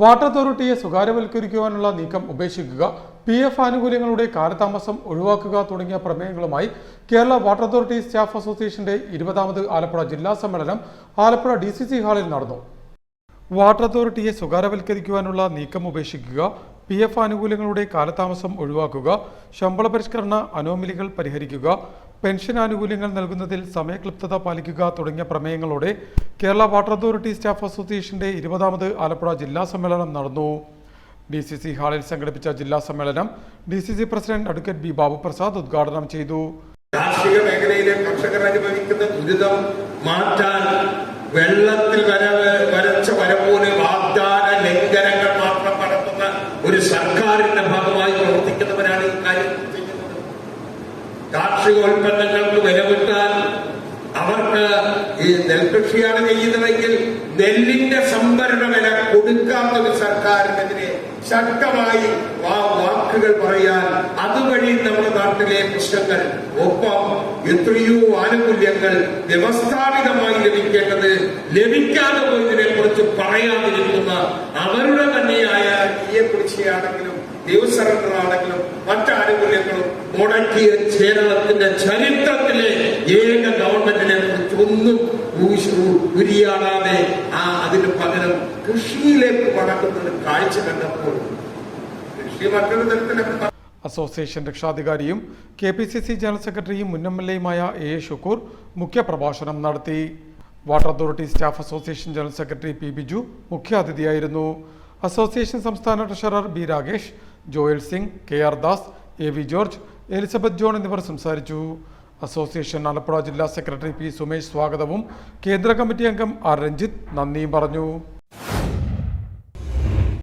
Water അതോറിറ്റിയെ സ്വകാര്യവൽക്കരിക്കുവാനുള്ള നീക്കം ഉപേക്ഷിക്കുക, PF ആനുകൂല്യങ്ങളുടെ കാലതാമസം ഒഴിവാക്കുക തുടങ്ങിയ പ്രമേയങ്ങളുമായി കേരള വാട്ടർ അതോറിറ്റി സ്റ്റാഫ് അസോസിയേഷന്റെ 20ാമത് ആലപ്പുഴ ജില്ലാ സമ്മേളനം ആലപ്പുഴ DCC ഹാളിൽ നടന്നു. വാട്ടർ അതോറിറ്റിയെ സ്വകാര്യവൽക്കരിക്കുവാനുള്ള നീക്കം ഉപേക്ഷിക്കുക, PF ആനുകൂല്യങ്ങളുടെ കാലതാമസം ഒഴിവാക്കുക, ശമ്പള പരിഷ്കരണ അനോമലികൾ പരിഹരിക്കുക, പെൻഷൻ ആനുകൂല്യങ്ങൾ നൽകുന്നതിൽ സമയക്ലിപ്തത പാലിക്കുക തുടങ്ങിയ പ്രമേയങ്ങളോടെ കേരള വാട്ടർ അതോറിറ്റി സ്റ്റാഫ് അസോസിയേഷന്റെ 20ാമത് ആലപ്പുഴ ജില്ലാ സമ്മേളനം നടന്നു. DCC ഹാളിൽ സംഘടിപ്പിച്ച ജില്ലാ സമ്മേളനം DCC president advocate B. Babu Prasad ഉദ്ഘാടനം ചെയ്തു. കാർഷിക മേഖലയിലെ കർഷകർ അനുഭവിക്കുന്ന ദുരിതം മാറ്റാൻ വെള്ളത്തിൽ വരച്ച വരപോലെ വാഗ്ദാന ലംഘനങ്ങൾ മാത്രം നടത്തുന്ന ഒരു സർക്കാരിന്റെ ഭാഗമായി പ്രവർത്തിക്കുന്നവരാണ് ഈ കാര്യം ചെയ്യുന്നത്. കാർഷികോൽപ്പന്നങ്ങൾക്ക് വിലവിട്ടാൽ അവർക്ക് ഈ നെൽകൃഷിയാണ് ചെയ്യുന്നതെങ്കിൽ നെല്ലിന്റെ സംഭരണ വില കൊടുക്കാത്ത ഒരു സർക്കാരിനെതിരെ ശക്തമായി വാക്കുകൾ പറയാൻ, അതുവഴി നമ്മുടെ നാട്ടിലെ പ്രശ്നങ്ങൾ, ഒപ്പം എത്രയോ ആനുകൂല്യങ്ങൾ വ്യവസ്ഥാപിതമായി ലഭിക്കേണ്ടത് ലഭിക്കാതെ പോയതിനെ കുറിച്ച് പറയാതിരിക്കുന്ന അവരുടെ തന്നെയായ കുറിച്ചാണെങ്കിലും ദേവസറണ്ടറാണെങ്കിലും മറ്റാനുകൂല്യങ്ങളും മുടക്കിയ കേരളത്തിന്റെ ചരിത്രത്തിലെ ഏക ഗവൺമെന്റിനെ കുറിച്ച് ഒന്നും ഉരിയാടാതെ അതിന് പകരം കൃഷിയിലേക്ക് മടക്കുന്ന ഒരു കാഴ്ച കണ്ടപ്പോൾ കൃഷി മറ്റൊരു തരത്തിലൊക്കെ. അസോസിയേഷൻ രക്ഷാധികാരിയും KPCC ജനറൽ സെക്രട്ടറിയും മുൻ MLA-യുമായ A. ഷുക്കൂർ മുഖ്യപ്രഭാഷണം നടത്തി. Water authority staff association general secretary P. Biju മുഖ്യാതിഥിയായിരുന്നു. അസോസിയേഷൻ സംസ്ഥാന treasurer B. Rakesh, Joel Singh, KR Das, AV George, Elizabeth John എന്നിവർ സംസാരിച്ചു. അസോസിയേഷൻ ആലപ്പുഴ ജില്ലാ സെക്രട്ടറി P. സുമേഷ് സ്വാഗതവും കേന്ദ്ര കമ്മിറ്റി അംഗം R. രഞ്ജിത്ത് നന്ദിയും പറഞ്ഞു.